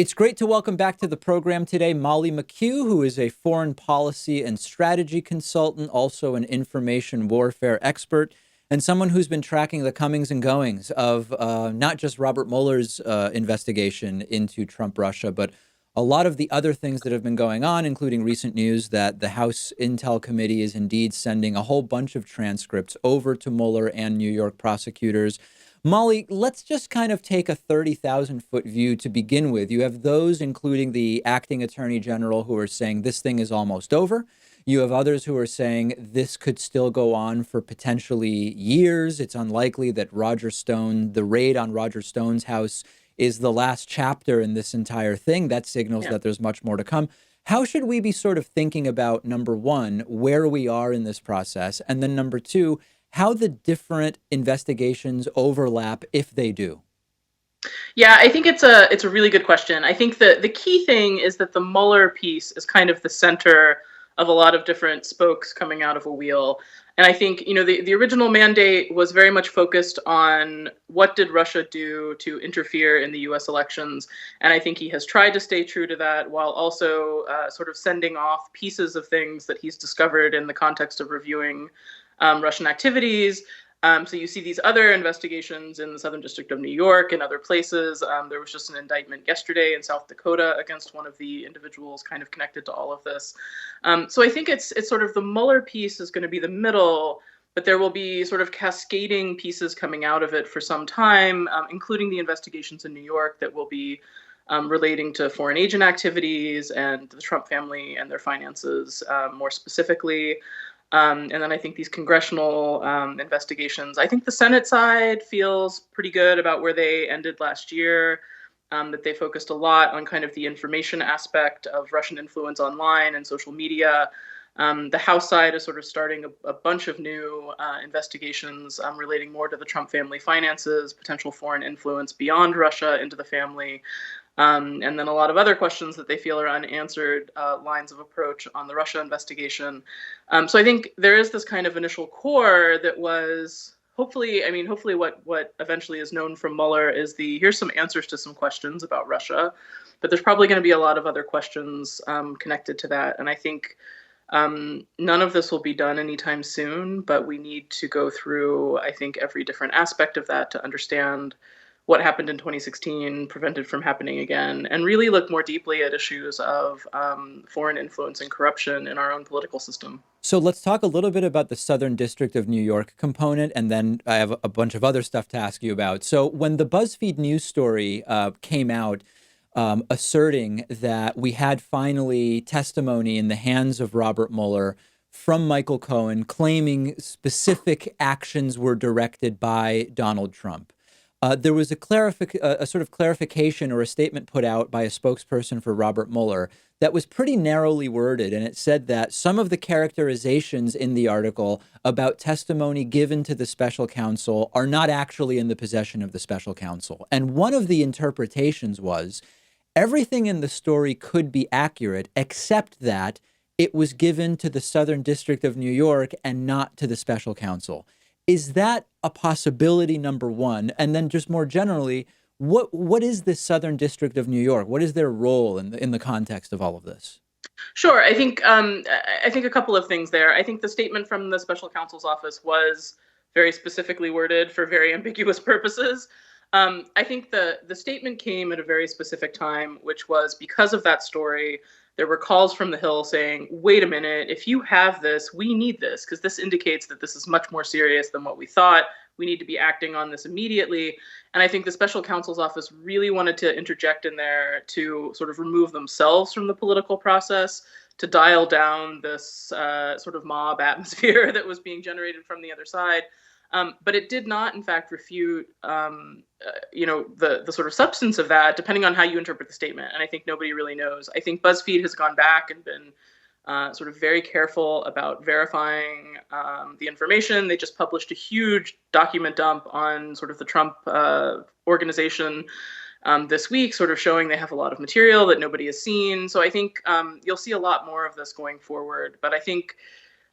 It's great to welcome back to the program today Molly Mckew, who is a foreign policy and strategy consultant, also an information warfare expert, and someone who's been tracking the comings and goings of not just Robert Mueller's investigation into Trump Russia, but a lot of the other things that have been going on, including recent news that the House Intel Committee is indeed sending a whole bunch of transcripts over to Mueller and New York prosecutors. Molly, let's just kind of take a 30,000-foot view to begin with. You have those, including the acting attorney general, who are saying this thing is almost over. You have others who are saying this could still go on for potentially years. It's unlikely that the raid on Roger Stone's house is the last chapter in this entire thing. That signals Yeah. that there's much more to come. How should we be sort of thinking about, number one, where we are in this process? And then number two, how the different investigations overlap, if they do? Yeah, I think it's a really good question. I think the key thing is that the Mueller piece is kind of the center of a lot of different spokes coming out of a wheel. And I think, the original mandate was very much focused on what did Russia do to interfere in the US elections. And I think he has tried to stay true to that while also sort of sending off pieces of things that he's discovered in the context of reviewing Russian activities. So you see these other investigations in the Southern District of New York and other places. There was just an indictment yesterday in South Dakota against one of the individuals kind of connected to all of this. So I think it's sort of the Mueller piece is going to be the middle, but there will be sort of cascading pieces coming out of it for some time, including the investigations in New York that will be relating to foreign agent activities and the Trump family and their finances more specifically. And then I think these congressional investigations, I think the Senate side feels pretty good about where they ended last year, that they focused a lot on kind of the information aspect of Russian influence online and social media. The House side is sort of starting a bunch of new investigations relating more to the Trump family finances, potential foreign influence beyond Russia into the family. And then a lot of other questions that they feel are unanswered lines of approach on the Russia investigation. So I think there is this kind of initial core that was hopefully what eventually is known from Mueller is here's some answers to some questions about Russia, but there's probably going to be a lot of other questions connected to that. And I think none of this will be done anytime soon, but we need to go through, I think, every different aspect of that to understand what happened in 2016 prevented from happening again, and really look more deeply at issues of foreign influence and corruption in our own political system. So let's talk a little bit about the Southern District of New York component, and then I have a bunch of other stuff to ask you about. So when the BuzzFeed news story came out, asserting that we had finally testimony in the hands of Robert Mueller from Michael Cohen, claiming specific actions were directed by Donald Trump. There was a sort of clarification or a statement put out by a spokesperson for Robert Mueller that was pretty narrowly worded, and it said that some of the characterizations in the article about testimony given to the special counsel are not actually in the possession of the special counsel. And one of the interpretations was everything in the story could be accurate, except that it was given to the Southern District of New York and not to the special counsel. Is that a possibility, number one? And then just more generally, what is the Southern District of New York? What is their role in the context of all of this? Sure, I think a couple of things there. I think the statement from the special counsel's office was very specifically worded for very ambiguous purposes. I think the statement came at a very specific time, which was because of that story. There were calls from the Hill saying, wait a minute, if you have this, we need this, because this indicates that this is much more serious than what we thought. We need to be acting on this immediately. And I think the special counsel's office really wanted to interject in there to sort of remove themselves from the political process, to dial down this sort of mob atmosphere that was being generated from the other side. But it did not, in fact, refute, the sort of substance of that, depending on how you interpret the statement. And I think nobody really knows. I think BuzzFeed has gone back and been sort of very careful about verifying the information. They just published a huge document dump on sort of the Trump organization this week, sort of showing they have a lot of material that nobody has seen. So I think you'll see a lot more of this going forward. But I think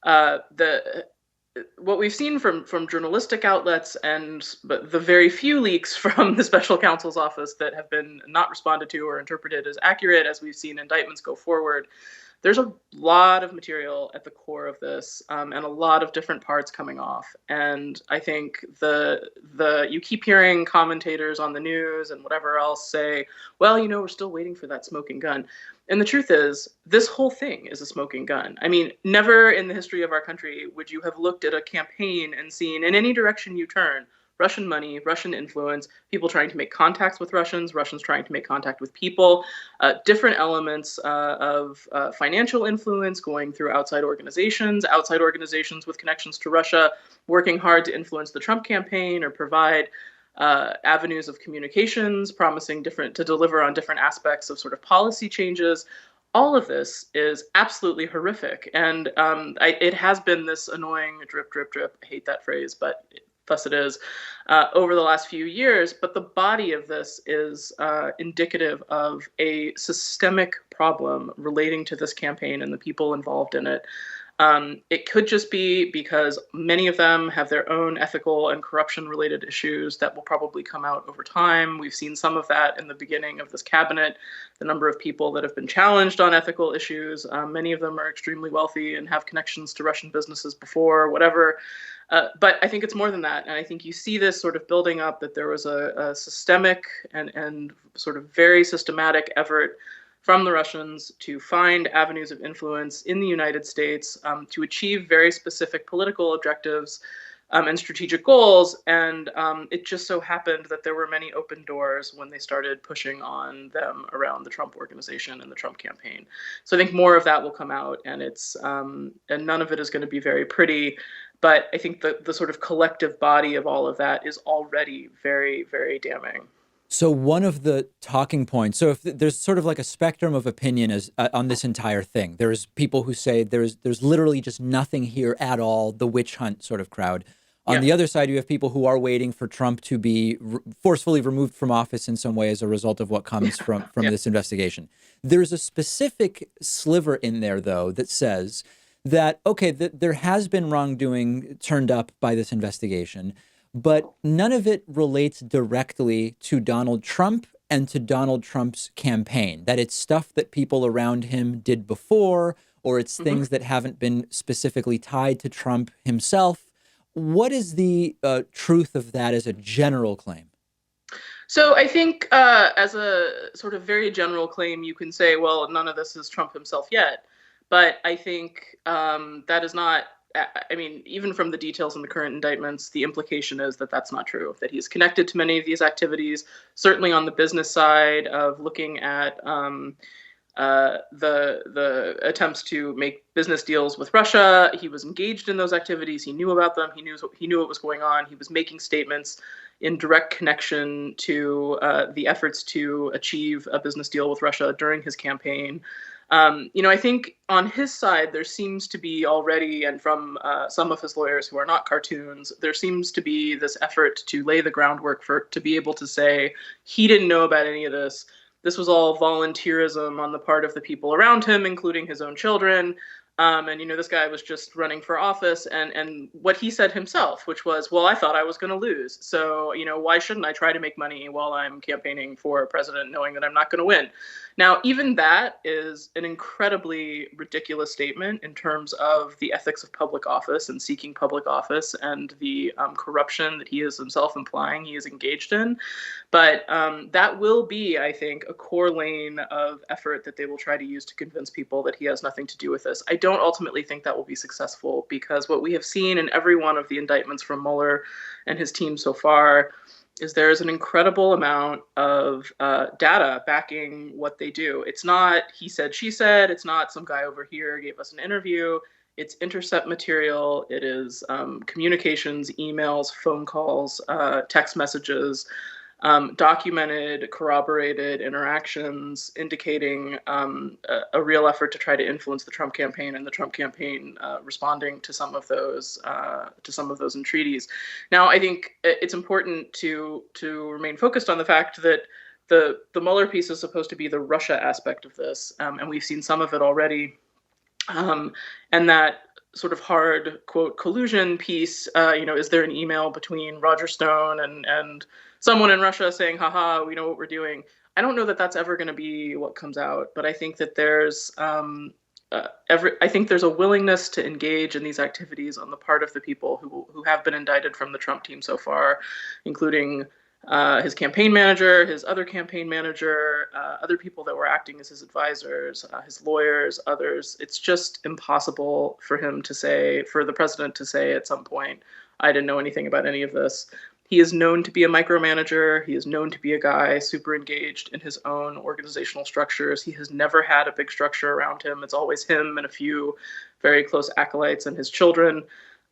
the what we've seen from journalistic outlets and but the very few leaks from the special counsel's office that have been not responded to or interpreted as accurate as we've seen indictments go forward, there's a lot of material at the core of this, and a lot of different parts coming off. And I think the you keep hearing commentators on the news and whatever else say, well, we're still waiting for that smoking gun. And the truth is, this whole thing is a smoking gun. I mean, never in the history of our country would you have looked at a campaign and seen in any direction you turn Russian money, Russian influence, people trying to make contacts with Russians, Russians trying to make contact with people, different elements of financial influence going through outside organizations with connections to Russia, working hard to influence the Trump campaign or provide avenues of communications, promising to deliver on different aspects of sort of policy changes. All of this is absolutely horrific, and it has been this annoying drip, drip, drip. I hate that phrase, but thus it is, over the last few years. But the body of this is indicative of a systemic problem relating to this campaign and the people involved in it. It could just be because many of them have their own ethical and corruption related issues that will probably come out over time. We've seen some of that in the beginning of this cabinet, the number of people that have been challenged on ethical issues. Many of them are extremely wealthy and have connections to Russian businesses before, whatever. But I think it's more than that. And I think you see this sort of building up, that there was a systemic and sort of very systematic effort from the Russians to find avenues of influence in the United States, to achieve very specific political objectives and strategic goals. And it just so happened that there were many open doors when they started pushing on them around the Trump organization and the Trump campaign. So I think more of that will come out, and and none of it is going to be very pretty. But I think the sort of collective body of all of that is already very, very damning. So one of the talking points, so if there's sort of like a spectrum of opinion as on this entire thing. There's people who say there's literally just nothing here at all, the witch hunt sort of crowd. On Yeah. the other side, you have people who are waiting for Trump to be forcefully removed from office in some way as a result of what comes from Yeah. this investigation. There's a specific sliver in there, though, that says that, okay, there has been wrongdoing turned up by this investigation, but none of it relates directly to Donald Trump and to Donald Trump's campaign, that it's stuff that people around him did before, or it's Mm-hmm. things that haven't been specifically tied to Trump himself. What is the truth of that as a general claim? So I think, as a sort of very general claim, you can say, well, none of this is Trump himself yet. But I think that is not. I mean, even from the details in the current indictments, the implication is that that's not true. That he's connected to many of these activities. Certainly on the business side of looking at the attempts to make business deals with Russia, he was engaged in those activities. He knew about them. He knew what was going on. He was making statements in direct connection to the efforts to achieve a business deal with Russia during his campaign. I think on his side, there seems to be already, and from some of his lawyers who are not cartoons, there seems to be this effort to lay the groundwork to be able to say he didn't know about any of this. This was all volunteerism on the part of the people around him, including his own children. And this guy was just running for office, and what he said himself, which was, well, I thought I was going to lose. So, why shouldn't I try to make money while I'm campaigning for president, knowing that I'm not going to win? Now, even that is an incredibly ridiculous statement in terms of the ethics of public office and seeking public office and the corruption that he is himself implying he is engaged in. But that will be, I think, a core lane of effort that they will try to use to convince people that he has nothing to do with this. I don't ultimately think that will be successful, because what we have seen in every one of the indictments from Mueller and his team so far is there is an incredible amount of data backing what they do. It's not he said, she said. It's not some guy over here gave us an interview. It's intercept material. It is communications, emails, phone calls, text messages, documented, corroborated interactions indicating a real effort to try to influence the Trump campaign, and the Trump campaign responding to some of those entreaties. Now, I think it's important to remain focused on the fact that the Mueller piece is supposed to be the Russia aspect of this, and we've seen some of it already, and that sort of hard quote collusion piece. Is there an email between Roger Stone and someone in Russia saying, "Haha, we know what we're doing"? I don't know that that's ever going to be what comes out, but I think that I think there's a willingness to engage in these activities on the part of the people who have been indicted from the Trump team so far, including his campaign manager, his other campaign manager, other people that were acting as his advisors, his lawyers, others. It's just impossible for the president to say at some point, I didn't know anything about any of this. He is known to be a micromanager. He is known to be a guy super engaged in his own organizational structures. He has never had a big structure around him. It's always him and a few very close acolytes and his children.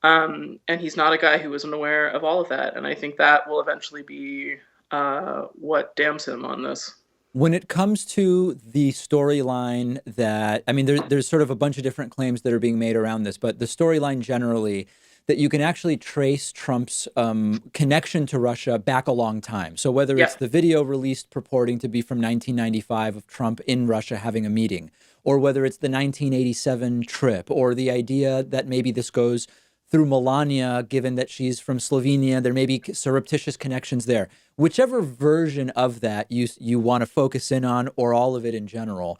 And he's not a guy who isn't aware of all of that. And I think that will eventually be what damns him on this. When it comes to the storyline that, I mean, there's sort of a bunch of different claims that are being made around this, but the storyline generally that you can actually trace Trump's connection to Russia back a long time. So whether it's the video released purporting to be from 1995 of Trump in Russia having a meeting, or whether it's the 1987 trip, or the idea that maybe this goes through Melania, given that she's from Slovenia, there may be surreptitious connections there. Whichever version of that you want to focus in on, or all of it in general,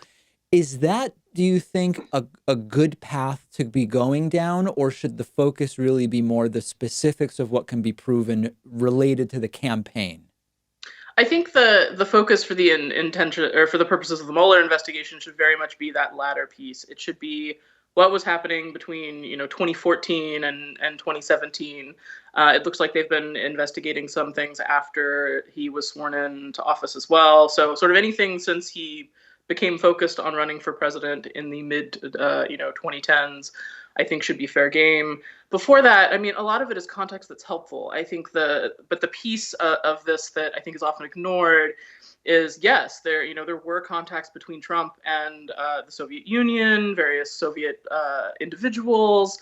is that, do you think, a good path to be going down, or should the focus really be more the specifics of what can be proven related to the campaign? I think the focus for the intention, or for the purposes of the Mueller investigation, should very much be that latter piece. It should be what was happening between 2014 and 2017. It looks like they've been investigating some things after he was sworn into office as well. So sort of anything since he became focused on running for president in the mid 2010s, I think should be fair game. Before that, I mean, a lot of it is context that's helpful. I think the piece of this that I think is often ignored is, yes, there were contacts between Trump and the Soviet Union, various Soviet individuals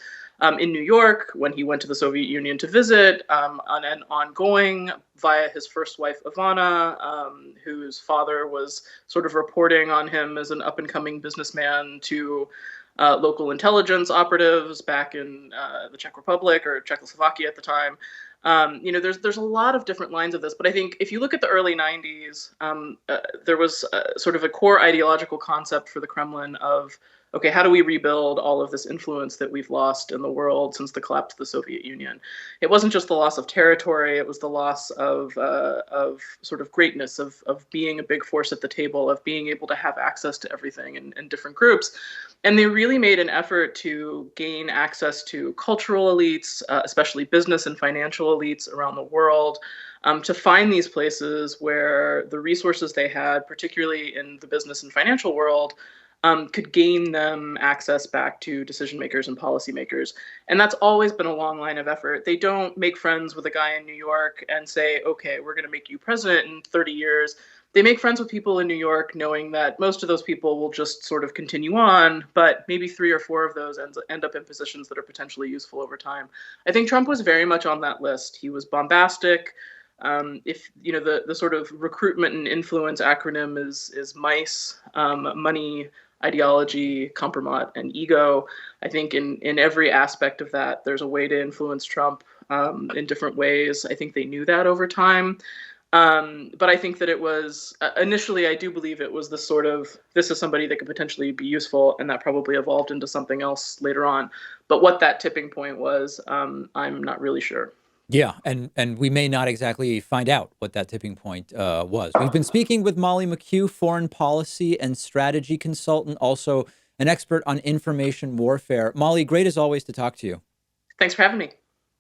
in New York when he went to the Soviet Union to visit, on an ongoing via his first wife, Ivana, whose father was sort of reporting on him as an up-and-coming businessman to local intelligence operatives back in the Czech Republic or Czechoslovakia at the time. There's a lot of different lines of this, but I think if you look at the early 90s, there was sort of a core ideological concept for the Kremlin of, okay, how do we rebuild all of this influence that we've lost in the world since the collapse of the Soviet Union? It wasn't just the loss of territory; it was the loss of sort of greatness, of being a big force at the table, of being able to have access to everything in different groups. And they really made an effort to gain access to cultural elites, especially business and financial elites around the world, to find these places where the resources they had, particularly in the business and financial world, could gain them access back to decision makers and policymakers. And that's always been a long line of effort. They don't make friends with a guy in New York and say, okay, we're going to make you president in 30 years. They make friends with people in New York, knowing that most of those people will just sort of continue on, but maybe 3 or 4 of those end up in positions that are potentially useful over time. I think Trump was very much on that list. He was bombastic. If the sort of recruitment and influence acronym is MICE, money, ideology, compromise, and ego. I think in every aspect of that, there's a way to influence Trump in different ways. I think they knew that over time. But I think that it was initially, I do believe it was the sort of, this is somebody that could potentially be useful, and that probably evolved into something else later on. But what that tipping point was, I'm not really sure. Yeah, and we may not exactly find out what that tipping point was. We've been speaking with Molly Mckew, foreign policy and strategy consultant, also an expert on information warfare. Molly, great as always to talk to you. Thanks for having me.